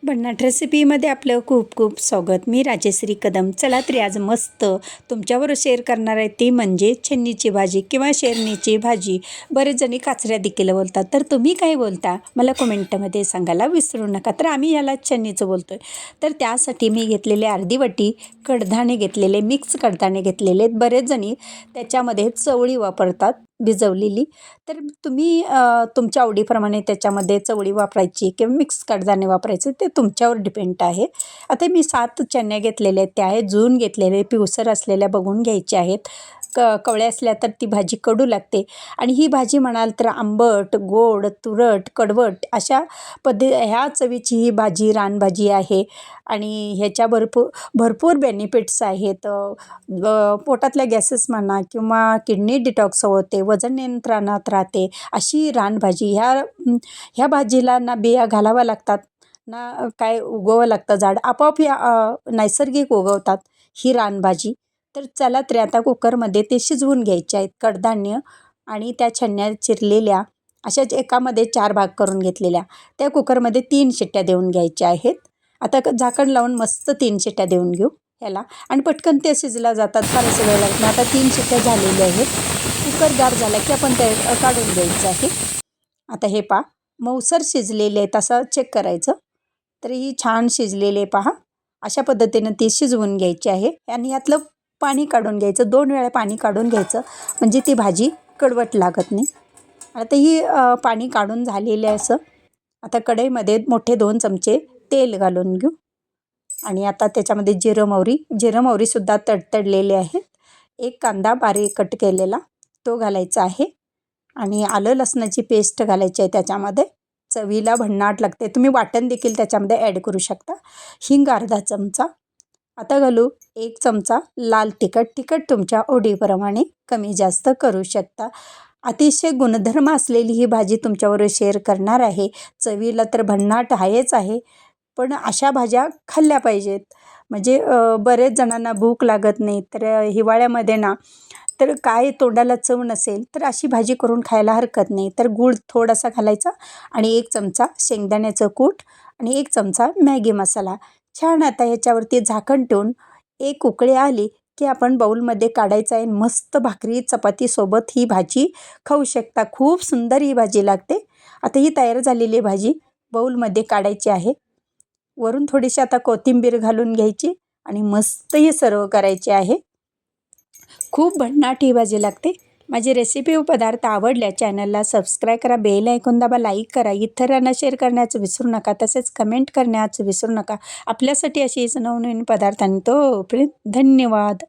भन्नाट रेसिपीमध्ये आपलं खूप खूप स्वागत. मी राजेश्री कदम. चला तरी आज मस्त तुमच्याबरोबर शेअर करणार आहे ती म्हणजे छन्नीची भाजी किंवा शेरणीची भाजी. बरेच जणी काचऱ्या देखील बोलतात, तर तुम्ही काय बोलता मला कमेंटमध्ये सांगायला विसरू नका. तर आम्ही याला छन्नीचं बोलतो आहे. तर त्यासाठी मी घेतलेले अर्धी वाटी कडधान्य घेतलेले, मिक्स कडधान्य घेतलेले आहेत. बरेच जणी त्याच्यामध्ये चवळी वापरतात भिजवलेली, तर तुम्ही तुमच्या आवडीप्रमाणे त्याच्यामध्ये चवळी वापरायची किंवा मिक्स कडधान्य वापरायचं ते तुमच्यावर डिपेंड आहे. आता मी 7 चण्या घेतलेल्या आहेत, त्या आहेत जून घेतलेले, पिवसर असलेल्या बघून घ्यायच्या आहेत. कवळ्या असल्या तर ती भाजी कडू लागते आणि ही भाजी म्हणाल तर आंबट, गोड, तुरट, कडवट अशा ह्या चवीची ही भाजी रानभाजी आहे आणि ह्याच्या भरपूर बेनिफिट्स आहेत. पोटातल्या गॅसेस म्हणा किंवा किडनी डिटॉक्स होते, वजन नियंत्रणात राहते अशी रानभाजी. ह्या भाजीला ना बिया घालाव्या लागतात ना काय उगवावं लागतं झाड, आपोआप या नैसर्गिक उगवतात ही रानभाजी. तर चला तर आता कुकरमध्ये ते शिजवून घ्यायचे आहेत कडधान्य आणि त्या छन्या चिरलेल्या अशाच एकामध्ये 4 भाग करून घेतलेल्या त्या कुकरमध्ये 3 शिट्ट्या देऊन घ्यायच्या आहेत. आता झाकण लावून मस्त 3 शिट्ट्या देऊन घेऊ ह्याला आणि पटकन ते शिजला जातात, फारच वेळ लागत नाही. आता 3 शिट्ट्या झालेल्या आहेत. कुकर गार झाला की आपण ते काढून घ्यायचं आहे. आता हे पहा मऊसर शिजलेले आहेत असं चेक करायचं. तर ही छान शिजलेले पहा अशा पद्धतीनं ती शिजवून घ्यायची आहे आणि यातलं पाणी काढून घ्यायचं. 2 वेळा पाणी काढून घ्यायचं म्हणजे ती भाजी कडवट लागत नाही. आता ही पाणी काढून झालेलं आहे असं. आता कढईमध्ये मोठे 2 चमचे तेल घालून घेऊ आणि आता त्याच्यामध्ये जिरं मोहरीसुद्धा तडतडलेले आहेत. एक कांदा बारीक कट केलेला तो घालायचा आहे आणि आलं लसणाची पेस्ट घालायची आहे त्याच्यामध्ये. चवीला भन्नाट लागते. तुम्ही वाटण देखील त्याच्यामध्ये ॲड करू शकता. हिंग अर्धा चमचा. आता घालू 1 चमचा लाल तिखट तुमच्या आवडीप्रमाणे कमी जास्त करू शकता. अतिशय गुणधर्म असलेली ही भाजी तुमच्याबरोबर शेअर करणार आहे. चवीला तर भन्नाट आहेच आहे, पण अशा भाज्या खाल्ल्या पाहिजेत. म्हणजे बरेच जणांना भूक लागत नाही, तर हिवाळ्यामध्ये ना तर काय तोंडाला चव नसेल तर अशी भाजी करून खायला हरकत नाही. तर गूळ थोडासा घालायचा आणि 1 चमचा शेंगदाण्याचं कूट आणि 1 चमचा मॅगी मसाला. छान आता ह्याच्यावरती झाकण ठेवून एक उकळी आली की आपण बाऊलमध्ये काढायचं आहे. मस्त भाकरी चपातीसोबत ही भाजी खाऊ शकता. खूप सुंदर ही भाजी लागते. आता ही तयार झालेली भाजी बाऊलमध्ये काढायची आहे. वरून थोडीशी आता कोथिंबीर घालून घ्यायची आणि मस्त ही सर्व करायची आहे. खूप भन्नाट ही भाजी लागते. माझी रेसिपी व पदार्थ आवडल्या चॅनलला सबस्क्राईब करा, बेल ऐकून दाबा, लाईक करा, इतरांना शेअर करण्याचं विसरू नका, तसेच कमेंट करण्याचं विसरू नका. आपल्यासाठी अशीच नवनवीन पदार्थ आणि तोपर्यंत धन्यवाद.